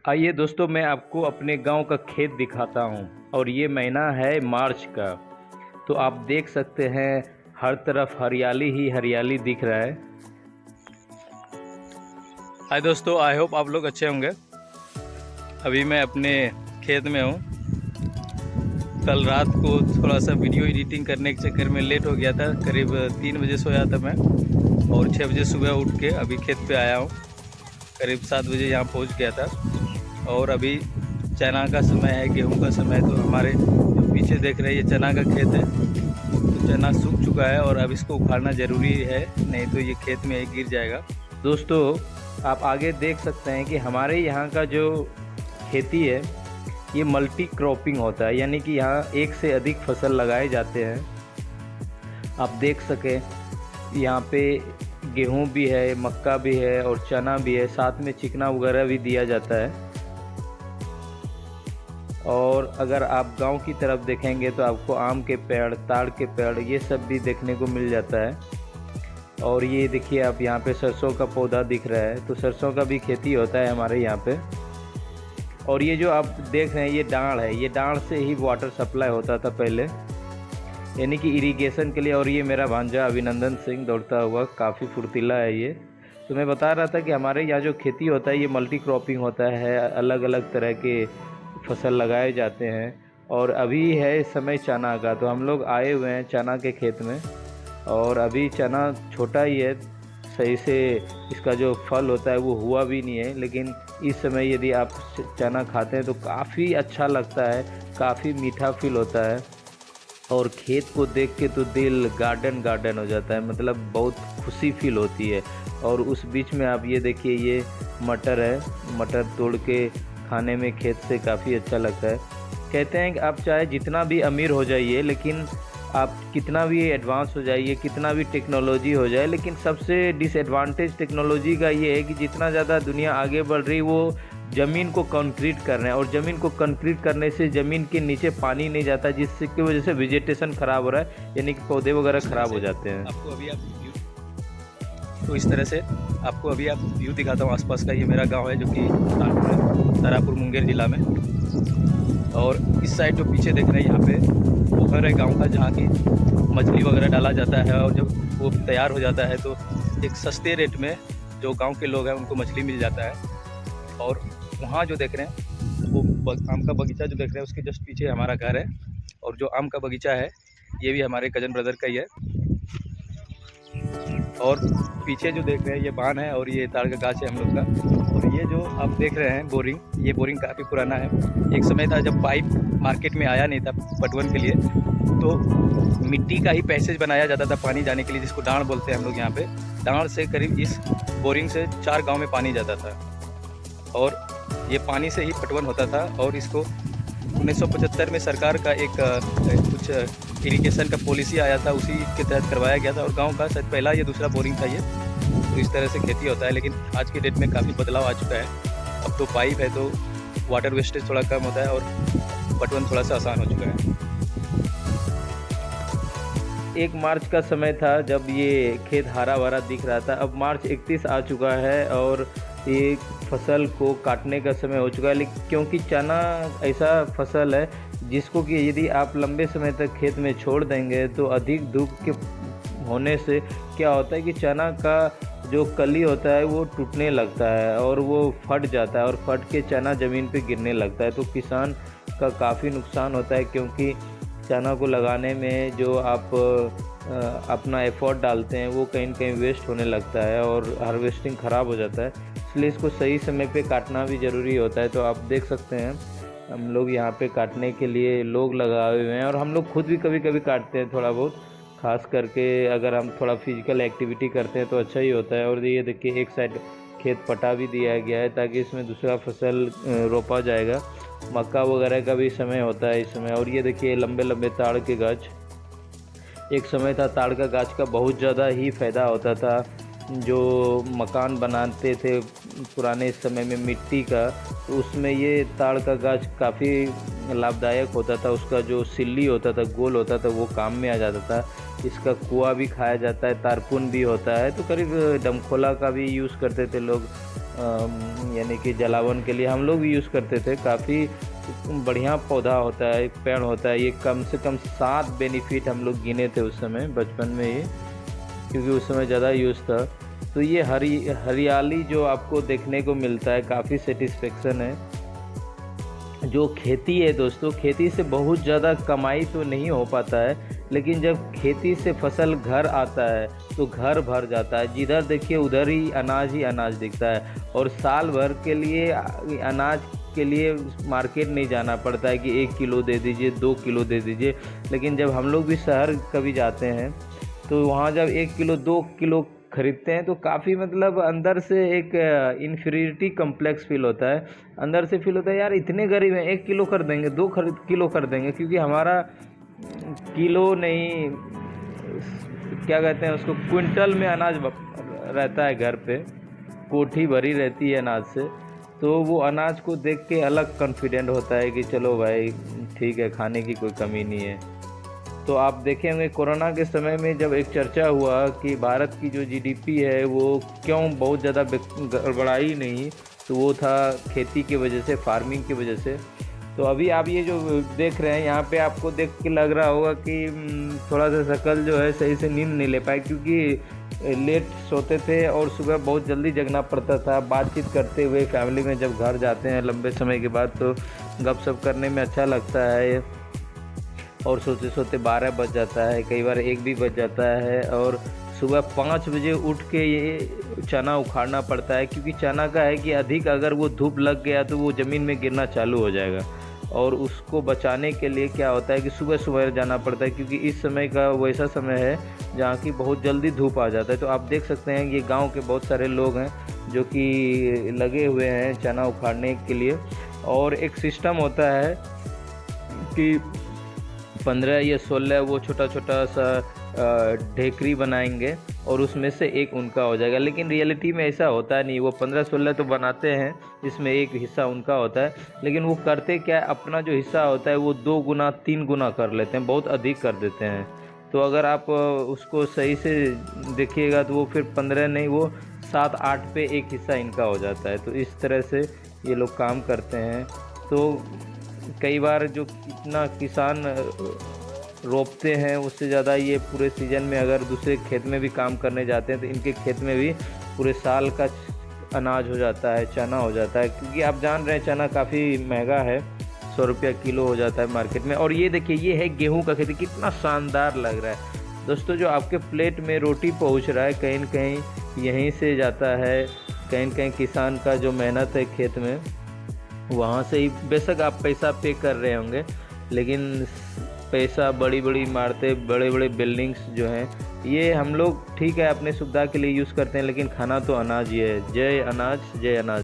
आइए दोस्तों, मैं आपको अपने गांव का खेत दिखाता हूं। और ये महीना है मार्च का। तो आप देख सकते हैं हर तरफ हरियाली ही हरियाली दिख रहा है। हाय दोस्तों, आई होप आप लोग अच्छे होंगे। अभी मैं अपने खेत में हूं। कल रात को थोड़ा सा वीडियो एडिटिंग करने के चक्कर में लेट हो गया था। करीब 3 बजे सोया था मैं और 6 बजे सुबह उठ के अभी खेत पे आया हूं। करीब 7 बजे यहाँ पहुँच गया था। और अभी चना का समय है, गेहूं का समय। तो हमारे जो पीछे देख रहे हैं ये चना का खेत है। तो चना सूख चुका है और अब इसको उखाड़ना ज़रूरी है, नहीं तो ये खेत में ही गिर जाएगा। दोस्तों, आप आगे देख सकते हैं कि हमारे यहाँ का जो खेती है ये मल्टी क्रॉपिंग होता है, यानी कि यहाँ एक से अधिक फसल लगाए जाते हैं। आप देख सकें यहाँ पे गेहूं भी है, मक्का भी है और चना भी है, साथ में चिकना वगैरह भी दिया जाता है। और अगर आप गांव की तरफ देखेंगे तो आपको आम के पेड़, ताड़ के पेड़, ये सब भी देखने को मिल जाता है। और ये देखिए, आप यहाँ पे सरसों का पौधा दिख रहा है, तो सरसों का भी खेती होता है हमारे यहाँ पे। और ये जो आप देख रहे हैं ये डांड है, ये डांड से ही वाटर सप्लाई होता था पहले, यानी कि इरिगेशन के लिए। और ये मेरा भांजा अभिनंदन सिंह दौड़ता हुआ, काफ़ी फुर्तीला है ये। तो मैं बता रहा था कि हमारे यहाँ जो खेती होता है ये मल्टी क्रॉपिंग होता है, अलग अलग तरह के फसल लगाए जाते हैं। और अभी है समय चना का, तो हम लोग आए हुए हैं चना के खेत में। और अभी चना छोटा ही है, सही से इसका जो फल होता है वो हुआ भी नहीं है। लेकिन इस समय यदि आप चना खाते हैं तो काफ़ी अच्छा लगता है, काफ़ी मीठा फील होता है। और खेत को देख के तो दिल गार्डन गार्डन हो जाता है, मतलब बहुत खुशी फील होती है। और उस बीच में आप ये देखिए, ये मटर है, मटर तोड़ के खाने में खेत से काफ़ी अच्छा लगता है। कहते हैं कि आप चाहे जितना भी अमीर हो जाइए, लेकिन आप कितना भी एडवांस हो जाइए, कितना भी टेक्नोलॉजी हो जाए, लेकिन सबसे डिसएडवांटेज टेक्नोलॉजी का ये है कि जितना ज़्यादा दुनिया आगे बढ़ रही वो ज़मीन को कंक्रीट कर रहे हैं। और ज़मीन को कंक्रीट करने से ज़मीन के नीचे पानी नहीं जाता, जिसकी वजह से वेजिटेशन ख़राब हो रहा है, यानी कि पौधे वगैरह ख़राब हो जाते हैं। आपको अभी आप तो इस तरह से आपको अभी आप व्यू दिखाता हूँ आसपास का। ये मेरा गांव है जो कि तारापुर मुंगेर ज़िला में। और इस साइड जो पीछे देख रहे हैं यहाँ पे पोखर है गांव का, जहाँ की मछली वगैरह डाला जाता है। और जब वो तैयार हो जाता है तो एक सस्ते रेट में जो गांव के लोग हैं उनको मछली मिल जाता है। और वहाँ जो देख रहे हैं वो आम का बगीचा जो देख रहे हैं उसके जस्ट पीछे हमारा घर है। और जो आम का बगीचा है ये भी हमारे कजन ब्रदर का ही है। और पीछे जो देख रहे हैं ये बांध है और ये ताड़ का गाछ है हम लोग का। और ये जो आप देख रहे हैं बोरिंग, ये बोरिंग काफ़ी पुराना है। एक समय था जब पाइप मार्केट में आया नहीं था पटवन के लिए, तो मिट्टी का ही पैसेज बनाया जाता था पानी जाने के लिए, जिसको डांड बोलते हैं हम लोग यहाँ पे। डांड से करीब इस बोरिंग से 4 गाँव में पानी जाता था और ये पानी से ही पटवन होता था। और इसको 1975 में सरकार का एक कुछ इरिगेशन का पॉलिसी आया था, उसी के तहत करवाया गया था। और गांव का शायद पहला या दूसरा बोरिंग था ये। तो इस तरह से खेती होता है। लेकिन आज के डेट में काफ़ी बदलाव आ चुका है। अब तो पाइप है तो वाटर वेस्टेज थोड़ा कम होता है और पटवन थोड़ा सा आसान हो चुका है। 1 मार्च का समय था जब ये खेत हरा भरा दिख रहा था। अब मार्च 31 आ चुका है और ये फसल को काटने का समय हो चुका है। लेकिन क्योंकि चना ऐसा फसल है जिसको कि यदि आप लंबे समय तक खेत में छोड़ देंगे तो अधिक धूप के होने से क्या होता है कि चना का जो कली होता है वो टूटने लगता है और वो फट जाता है, और फट के चना ज़मीन पे गिरने लगता है। तो किसान का काफ़ी नुकसान होता है, क्योंकि चना को लगाने में जो आप अपना एफर्ट डालते हैं वो कहीं न कहीं वेस्ट होने लगता है और हार्वेस्टिंग ख़राब हो जाता है। इसलिए इसको सही समय पे काटना भी ज़रूरी होता है। तो आप देख सकते हैं हम लोग यहाँ पे काटने के लिए लोग लगाए हुए हैं, और हम लोग खुद भी कभी कभी काटते हैं थोड़ा बहुत। खास करके अगर हम थोड़ा फिजिकल एक्टिविटी करते हैं तो अच्छा ही होता है। और ये देखिए, एक साइड खेत पटा भी दिया गया है ताकि इसमें दूसरा फसल रोपा जाएगा। मक्का वगैरह का भी समय होता है इस समय। और ये देखिए लंबे लंबे ताड़ के गाछ। एक समय था ताड़ का गाछ का बहुत ज़्यादा ही फ़ायदा होता था। जो मकान बनाते थे पुराने समय में मिट्टी का, तो उसमें ये ताड़ का गाछ काफ़ी लाभदायक होता था। उसका जो सिल्ली होता था, गोल होता था, वो काम में आ जाता था। इसका कुआ भी खाया जाता है, तारपुन भी होता है। तो करीब डमखोला का भी यूज़ करते थे लोग। यानी कि जलावन के लिए हम लोग भी यूज़ करते थे। काफ़ी बढ़िया पौधा होता है, पेड़ होता है ये। कम से कम 7 बेनिफिट हम लोग गिने थे उस समय बचपन में ही, क्योंकि उस समय ज़्यादा यूज़ था। तो ये हरियाली जो आपको देखने को मिलता है, काफ़ी सेटिस्फेक्शन है। जो खेती है दोस्तों, खेती से बहुत ज़्यादा कमाई तो नहीं हो पाता है, लेकिन जब खेती से फसल घर आता है तो घर भर जाता है। जिधर देखिए उधर ही अनाज दिखता है, और साल भर के लिए अनाज के लिए मार्केट नहीं जाना पड़ता है कि 1 किलो दे दीजिए, 2 किलो दे दीजिए। लेकिन जब हम लोग भी शहर कभी जाते हैं तो वहाँ जब 1 किलो 2 किलो खरीदते हैं तो काफ़ी मतलब अंदर से एक इन्फीरियरिटी कम्प्लेक्स फील होता है। अंदर से फील होता है यार इतने गरीब हैं, 1 किलो कर देंगे, 2 किलो कर देंगे, क्योंकि हमारा किलो नहीं, क्या कहते हैं उसको, क्विंटल में अनाज रहता है घर पे, कोठी भरी रहती है अनाज से। तो वो अनाज को देख के अलग कॉन्फिडेंट होता है कि चलो भाई ठीक है, खाने की कोई कमी नहीं है। तो आप देखे होंगे कोरोना के समय में जब एक चर्चा हुआ कि भारत की जो जीडीपी है वो क्यों बहुत ज़्यादा गड़बड़ाई नहीं, तो वो था खेती की वजह से, फार्मिंग की वजह से। तो अभी आप ये जो देख रहे हैं यहाँ पे आपको देख के लग रहा होगा कि थोड़ा सा शक्ल जो है सही से नींद नहीं ले पाए, क्योंकि लेट सोते थे और सुबह बहुत जल्दी जगना पड़ता था। बातचीत करते हुए फैमिली में जब घर जाते हैं लंबे समय के बाद तो गपशप करने में अच्छा लगता है, और सोते सोते 12 बज जाता है, कई बार 1 भी बज जाता है। और सुबह 5 बजे उठ के ये चना उखाड़ना पड़ता है, क्योंकि चना का है कि अधिक अगर वो धूप लग गया तो वो ज़मीन में गिरना चालू हो जाएगा, और उसको बचाने के लिए क्या होता है कि सुबह सुबह जाना पड़ता है, क्योंकि इस समय का वैसा समय है जहाँ की बहुत जल्दी धूप आ जाता है। तो आप देख सकते हैं ये गाँव के बहुत सारे लोग हैं जो कि लगे हुए हैं चना उखाड़ने के लिए। और एक सिस्टम होता है कि 15 या 16 वो छोटा छोटा सा ढेकरी बनाएंगे और उसमें से एक उनका हो जाएगा, लेकिन रियलिटी में ऐसा होता नहीं। वो 15-16 तो बनाते हैं, इसमें एक हिस्सा उनका होता है, लेकिन वो करते क्या है, अपना जो हिस्सा होता है वो 2 गुना 3 गुना कर लेते हैं, बहुत अधिक कर देते हैं। तो अगर आप उसको सही से देखिएगा तो वो फिर 15 नहीं, वो 7-8 पे एक हिस्सा इनका हो जाता है। तो इस तरह से ये लोग काम करते हैं। तो कई बार जो इतना किसान रोपते हैं उससे ज़्यादा ये पूरे सीज़न में अगर दूसरे खेत में भी काम करने जाते हैं तो इनके खेत में भी पूरे साल का अनाज हो जाता है, चना हो जाता है। क्योंकि आप जान रहे हैं चना काफ़ी महंगा है, 100 रुपया किलो हो जाता है मार्केट में। और ये देखिए ये है गेहूं का खेती, कितना शानदार लग रहा है दोस्तों। जो आपके प्लेट में रोटी पहुंच रहा है कहीं न कहीं यहीं से जाता है, कहीं न कहीं किसान का जो मेहनत है खेत में वहाँ से ही। बेशक आप पैसा पे कर रहे होंगे, लेकिन पैसा बड़ी बड़ी इमारतें, बड़े बड़े बिल्डिंग्स जो हैं ये हम लोग ठीक है अपने सुविधा के लिए यूज़ करते हैं, लेकिन खाना तो अनाज ही है। जय अनाज, जय अनाज।